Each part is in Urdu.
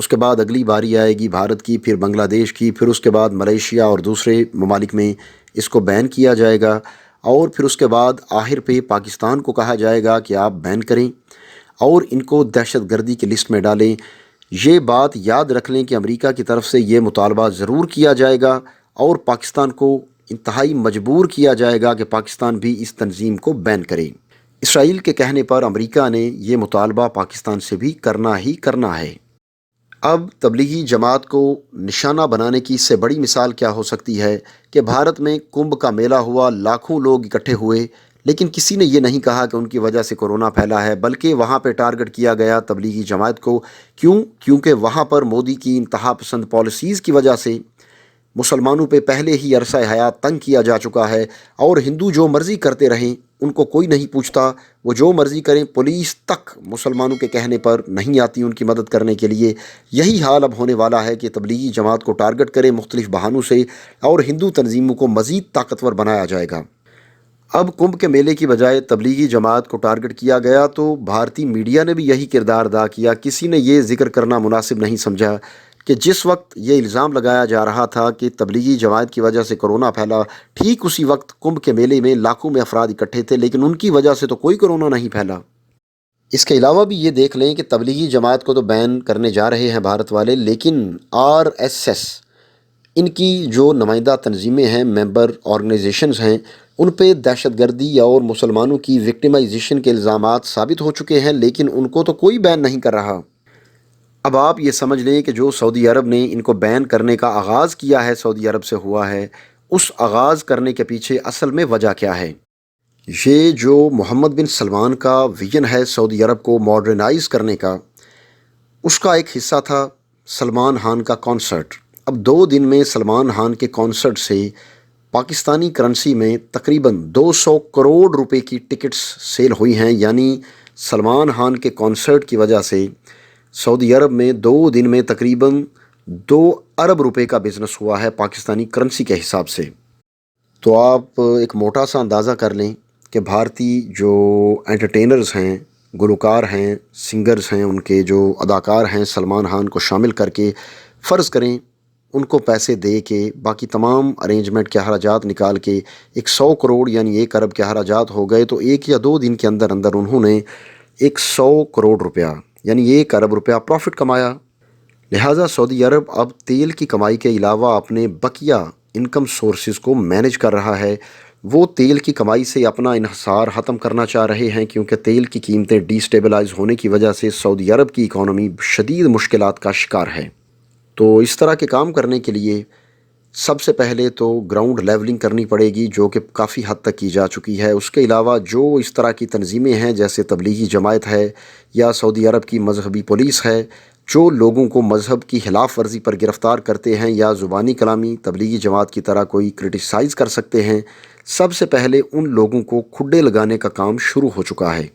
اس کے بعد اگلی باری آئے گی بھارت کی، پھر بنگلہ دیش کی، پھر اس کے بعد ملیشیا اور دوسرے ممالک میں اس کو بین کیا جائے گا، اور پھر اس کے بعد آخر پہ پاکستان کو کہا جائے گا کہ آپ بین کریں اور ان کو دہشت گردی کی لسٹ میں ڈالیں۔ یہ بات یاد رکھ لیں کہ امریکہ کی طرف سے یہ مطالبہ ضرور کیا جائے گا اور پاکستان کو انتہائی مجبور کیا جائے گا کہ پاکستان بھی اس تنظیم کو بین کرے۔ اسرائیل کے کہنے پر امریکہ نے یہ مطالبہ پاکستان سے بھی کرنا ہی کرنا ہے۔ اب تبلیغی جماعت کو نشانہ بنانے کی اس سے بڑی مثال کیا ہو سکتی ہے کہ بھارت میں کمبھ کا میلہ ہوا، لاکھوں لوگ اکٹھے ہوئے، لیکن کسی نے یہ نہیں کہا کہ ان کی وجہ سے کورونا پھیلا ہے، بلکہ وہاں پہ ٹارگٹ کیا گیا تبلیغی جماعت کو۔ کیونکہ وہاں پر مودی کی انتہا پسند پالیسیز کی وجہ سے مسلمانوں پہ پہلے ہی عرصہ حیات تنگ کیا جا چکا ہے، اور ہندو جو مرضی کرتے رہیں ان کو کوئی نہیں پوچھتا، وہ جو مرضی کریں، پولیس تک مسلمانوں کے کہنے پر نہیں آتی ان کی مدد کرنے کے لیے۔ یہی حال اب ہونے والا ہے کہ تبلیغی جماعت کو ٹارگٹ کرے مختلف بہانوں سے، اور ہندو تنظیموں کو مزید طاقتور بنایا جائے گا۔ اب کمبھ کے میلے کی بجائے تبلیغی جماعت کو ٹارگٹ کیا گیا تو بھارتی میڈیا نے بھی یہی کردار ادا کیا۔ کسی نے یہ ذکر کرنا مناسب نہیں سمجھا کہ جس وقت یہ الزام لگایا جا رہا تھا کہ تبلیغی جماعت کی وجہ سے کورونا پھیلا، ٹھیک اسی وقت کمبھ کے میلے میں لاکھوں میں افراد اکٹھے تھے، لیکن ان کی وجہ سے تو کوئی کورونا نہیں پھیلا۔ اس کے علاوہ بھی یہ دیکھ لیں کہ تبلیغی جماعت کو تو بین کرنے جا رہے ہیں بھارت والے، لیکن RSS ان کی جو نمائندہ تنظیمیں ہیں، ممبر آرگنائزیشنز ہیں، ان پہ دہشت گردی اور مسلمانوں کی وکٹمائزیشن کے الزامات ثابت ہو چکے ہیں، لیکن ان کو تو کوئی بین نہیں کر رہا۔ اب آپ یہ سمجھ لیں کہ جو سعودی عرب نے ان کو بین کرنے کا آغاز کیا ہے، سعودی عرب سے ہوا ہے، اس آغاز کرنے کے پیچھے اصل میں وجہ کیا ہے۔ یہ جو محمد بن سلمان کا ویژن ہے سعودی عرب کو ماڈرنائز کرنے کا، اس کا ایک حصہ تھا سلمان خان کا کانسرٹ۔ اب 2 دن میں سلمان خان کے کانسرٹ سے پاکستانی کرنسی میں تقریباً 200 کروڑ روپے کی ٹکٹس سیل ہوئی ہیں، یعنی سلمان خان کے کانسرٹ کی وجہ سے سعودی عرب میں 2 دن میں تقریباً 2 ارب روپے کا بزنس ہوا ہے پاکستانی کرنسی کے حساب سے۔ تو آپ ایک موٹا سا اندازہ کر لیں کہ بھارتی جو انٹرٹینرز ہیں، گلوکار ہیں، سنگرز ہیں، ان کے جو اداکار ہیں سلمان خان کو شامل کر کے، فرض کریں ان کو پیسے دے کے، باقی تمام ارینجمنٹ کے اخراجات نکال کے 100 کروڑ یعنی 1 ارب کے اخراجات ہو گئے، تو 1 یا 2 دن کے اندر اندر انہوں نے 100 کروڑ روپیہ یعنی 1 ارب روپیہ پروفٹ کمایا۔ لہٰذا سعودی عرب اب تیل کی کمائی کے علاوہ اپنے بقیہ انکم سورسز کو مینج کر رہا ہے۔ وہ تیل کی کمائی سے اپنا انحصار ختم کرنا چاہ رہے ہیں، کیونکہ تیل کی قیمتیں ڈی سٹیبلائز ہونے کی وجہ سے سعودی عرب کی اکانومی شدید مشکلات کا شکار ہے۔ تو اس طرح کے کام کرنے کے لیے سب سے پہلے تو گراؤنڈ لیولنگ کرنی پڑے گی، جو کہ کافی حد تک کی جا چکی ہے۔ اس کے علاوہ جو اس طرح کی تنظیمیں ہیں جیسے تبلیغی جماعت ہے یا سعودی عرب کی مذہبی پولیس ہے، جو لوگوں کو مذہب کی خلاف ورزی پر گرفتار کرتے ہیں یا زبانی کلامی تبلیغی جماعت کی طرح کوئی کرٹیسائز کر سکتے ہیں، سب سے پہلے ان لوگوں کو کھڈے لگانے کا کام شروع ہو چکا ہے۔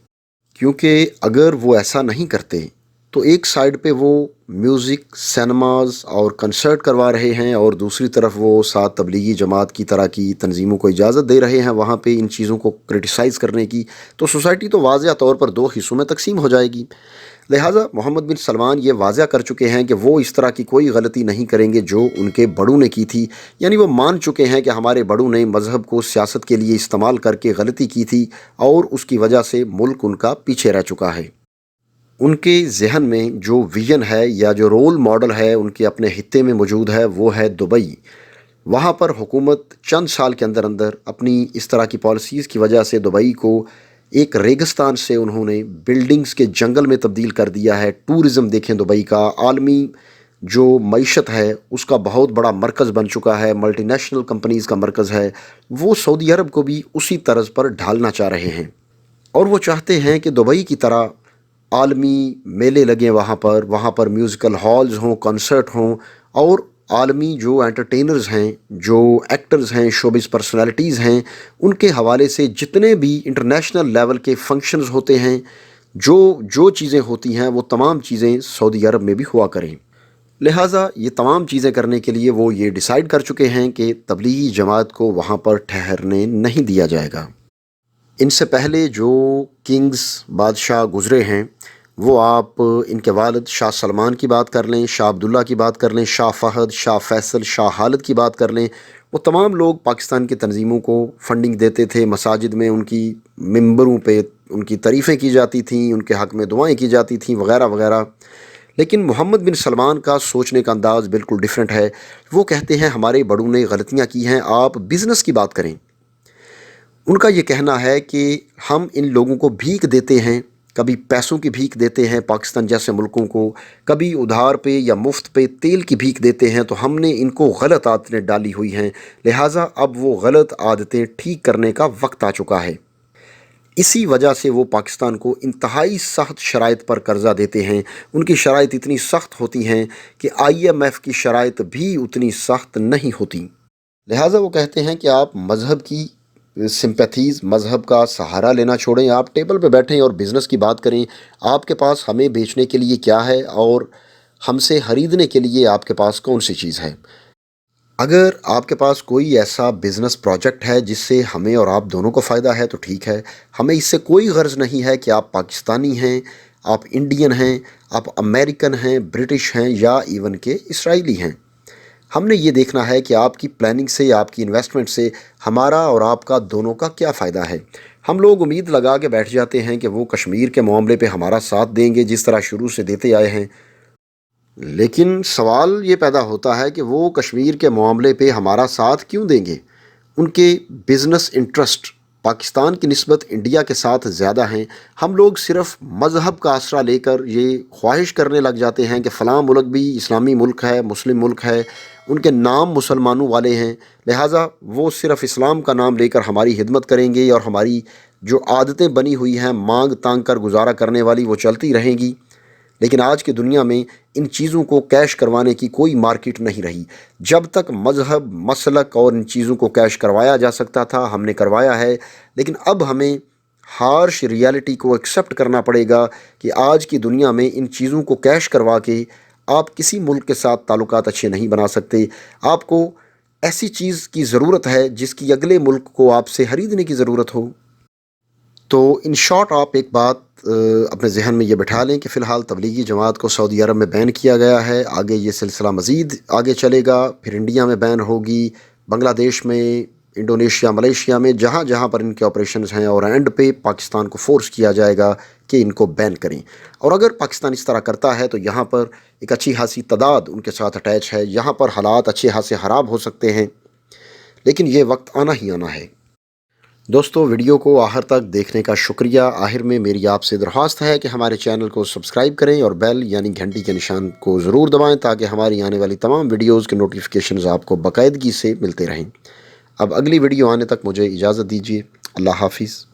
کیونکہ اگر وہ ایسا نہیں کرتے تو ایک سائیڈ پہ وہ میوزک، سینماز اور کنسرٹ کروا رہے ہیں، اور دوسری طرف وہ ساتھ تبلیغی جماعت کی طرح کی تنظیموں کو اجازت دے رہے ہیں وہاں پہ ان چیزوں کو کرٹیسائز کرنے کی، تو سوسائٹی تو واضح طور پر 2 حصوں میں تقسیم ہو جائے گی۔ لہٰذا محمد بن سلمان یہ واضح کر چکے ہیں کہ وہ اس طرح کی کوئی غلطی نہیں کریں گے جو ان کے بڑوں نے کی تھی، یعنی وہ مان چکے ہیں کہ ہمارے بڑوں نے مذہب کو سیاست کے لیے استعمال کر کے غلطی کی تھی، اور اس کی وجہ سے ملک ان کا پیچھے رہ چکا ہے۔ ان کے ذہن میں جو ویژن ہے یا جو رول ماڈل ہے ان کے اپنے خطے میں موجود ہے، وہ ہے دبئی۔ وہاں پر حکومت چند سال کے اندر اندر اپنی اس طرح کی پالیسیز کی وجہ سے دبئی کو ایک ریگستان سے انہوں نے بلڈنگز کے جنگل میں تبدیل کر دیا ہے۔ ٹورزم دیکھیں دبئی کا، عالمی جو معیشت ہے اس کا بہت بڑا مرکز بن چکا ہے، ملٹی نیشنل کمپنیز کا مرکز ہے۔ وہ سعودی عرب کو بھی اسی طرز پر ڈھالنا چاہ رہے ہیں، اور وہ چاہتے ہیں کہ دبئی کی طرح عالمی میلے لگیں وہاں پر میوزیکل ہالز ہوں، کنسرٹ ہوں، اور عالمی جو انٹرٹینرز ہیں، جو ایکٹرز ہیں، شوبز پرسنالٹیز ہیں، ان کے حوالے سے جتنے بھی انٹرنیشنل لیول کے فنکشنز ہوتے ہیں، جو چیزیں ہوتی ہیں، وہ تمام چیزیں سعودی عرب میں بھی ہوا کریں۔ لہٰذا یہ تمام چیزیں کرنے کے لیے وہ یہ ڈیسائیڈ کر چکے ہیں کہ تبلیغی جماعت کو وہاں پر ٹھہرنے نہیں دیا جائے گا۔ ان سے پہلے جو کنگز، بادشاہ گزرے ہیں، وہ آپ ان کے والد شاہ سلمان کی بات کر لیں، شاہ عبداللہ کی بات کر لیں، شاہ فہد، شاہ فیصل، شاہ خالد کی بات کر لیں، وہ تمام لوگ پاکستان کی تنظیموں کو فنڈنگ دیتے تھے، مساجد میں ان کی ممبروں پہ ان کی تعریفیں کی جاتی تھیں، ان کے حق میں دعائیں کی جاتی تھیں وغیرہ وغیرہ۔ لیکن محمد بن سلمان کا سوچنے کا انداز بالکل ڈیفرنٹ ہے۔ وہ کہتے ہیں ہمارے بڑوں نے غلطیاں کی ہیں، آپ بزنس کی بات کریں۔ ان کا یہ کہنا ہے کہ ہم ان لوگوں کو بھیک دیتے ہیں، کبھی پیسوں کی بھیک دیتے ہیں پاکستان جیسے ملکوں کو، کبھی ادھار پہ یا مفت پہ تیل کی بھیک دیتے ہیں، تو ہم نے ان کو غلط عادتیں ڈالی ہوئی ہیں، لہٰذا اب وہ غلط عادتیں ٹھیک کرنے کا وقت آ چکا ہے۔ اسی وجہ سے وہ پاکستان کو انتہائی سخت شرائط پر قرضہ دیتے ہیں۔ ان کی شرائط اتنی سخت ہوتی ہیں کہ IMF کی شرائط بھی اتنی سخت نہیں ہوتی۔ لہٰذا وہ کہتے ہیں کہ آپ مذہب کی سمپیتھیز، مذہب کا سہارا لینا چھوڑیں، آپ ٹیبل پہ بیٹھیں اور بزنس کی بات کریں۔ آپ کے پاس ہمیں بیچنے کے لیے کیا ہے اور ہم سے خریدنے کے لیے آپ کے پاس کون سی چیز ہے؟ اگر آپ کے پاس کوئی ایسا بزنس پروجیکٹ ہے جس سے ہمیں اور آپ دونوں کو فائدہ ہے تو ٹھیک ہے، ہمیں اس سے کوئی غرض نہیں ہے کہ آپ پاکستانی ہیں، آپ انڈین ہیں، آپ امریکن ہیں، برٹش ہیں یا ایون کہ اسرائیلی ہیں۔ ہم نے یہ دیکھنا ہے کہ آپ کی پلاننگ سے، آپ کی انویسٹمنٹ سے ہمارا اور آپ کا دونوں کا کیا فائدہ ہے۔ ہم لوگ امید لگا کے بیٹھ جاتے ہیں کہ وہ کشمیر کے معاملے پہ ہمارا ساتھ دیں گے جس طرح شروع سے دیتے آئے ہیں، لیکن سوال یہ پیدا ہوتا ہے کہ وہ کشمیر کے معاملے پہ ہمارا ساتھ کیوں دیں گے؟ ان کے بزنس انٹرسٹ پاکستان کی نسبت انڈیا کے ساتھ زیادہ ہیں۔ ہم لوگ صرف مذہب کا آسرا لے کر یہ خواہش کرنے لگ جاتے ہیں کہ فلاں ملک بھی اسلامی ملک ہے، مسلم ملک ہے، ان کے نام مسلمانوں والے ہیں، لہٰذا وہ صرف اسلام کا نام لے کر ہماری خدمت کریں گے اور ہماری جو عادتیں بنی ہوئی ہیں مانگ تانگ کر گزارا کرنے والی وہ چلتی رہیں گی۔ لیکن آج کی دنیا میں ان چیزوں کو کیش کروانے کی کوئی مارکیٹ نہیں رہی۔ جب تک مذہب، مسلک اور ان چیزوں کو کیش کروایا جا سکتا تھا ہم نے کروایا ہے، لیکن اب ہمیں ہارش ریالٹی کو ایکسیپٹ کرنا پڑے گا کہ آج کی دنیا میں ان چیزوں کو کیش کروا کے آپ کسی ملک کے ساتھ تعلقات اچھے نہیں بنا سکتے۔ آپ کو ایسی چیز کی ضرورت ہے جس کی اگلے ملک کو آپ سے خریدنے کی ضرورت ہو۔ تو ان شارٹ آپ ایک بات اپنے ذہن میں یہ بٹھا لیں کہ فی الحال تبلیغی جماعت کو سعودی عرب میں بین کیا گیا ہے، آگے یہ سلسلہ مزید آگے چلے گا، پھر انڈیا میں بین ہوگی، بنگلہ دیش میں، انڈونیشیا، ملیشیا میں، جہاں جہاں پر ان کے آپریشنز ہیں، اور اینڈ پہ پاکستان کو فورس کیا جائے گا کہ ان کو بین کریں۔ اور اگر پاکستان اس طرح کرتا ہے تو یہاں پر ایک اچھی خاصی تعداد ان کے ساتھ اٹیچ ہے، یہاں پر حالات اچھے خاصے خراب ہو سکتے ہیں، لیکن یہ وقت آنا ہی آنا ہے۔ دوستو، ویڈیو کو آخر تک دیکھنے کا شکریہ۔ آخر میں میری آپ سے درخواست ہے کہ ہمارے چینل کو سبسکرائب کریں اور بیل یعنی گھنٹی کے نشان کو ضرور دبائیں تاکہ ہماری آنے والی تمام ویڈیوز کے نوٹیفیکیشنز آپ کو باقاعدگی سے ملتے رہیں۔ اب اگلی ویڈیو آنے تک مجھے اجازت دیجیے۔ اللہ حافظ۔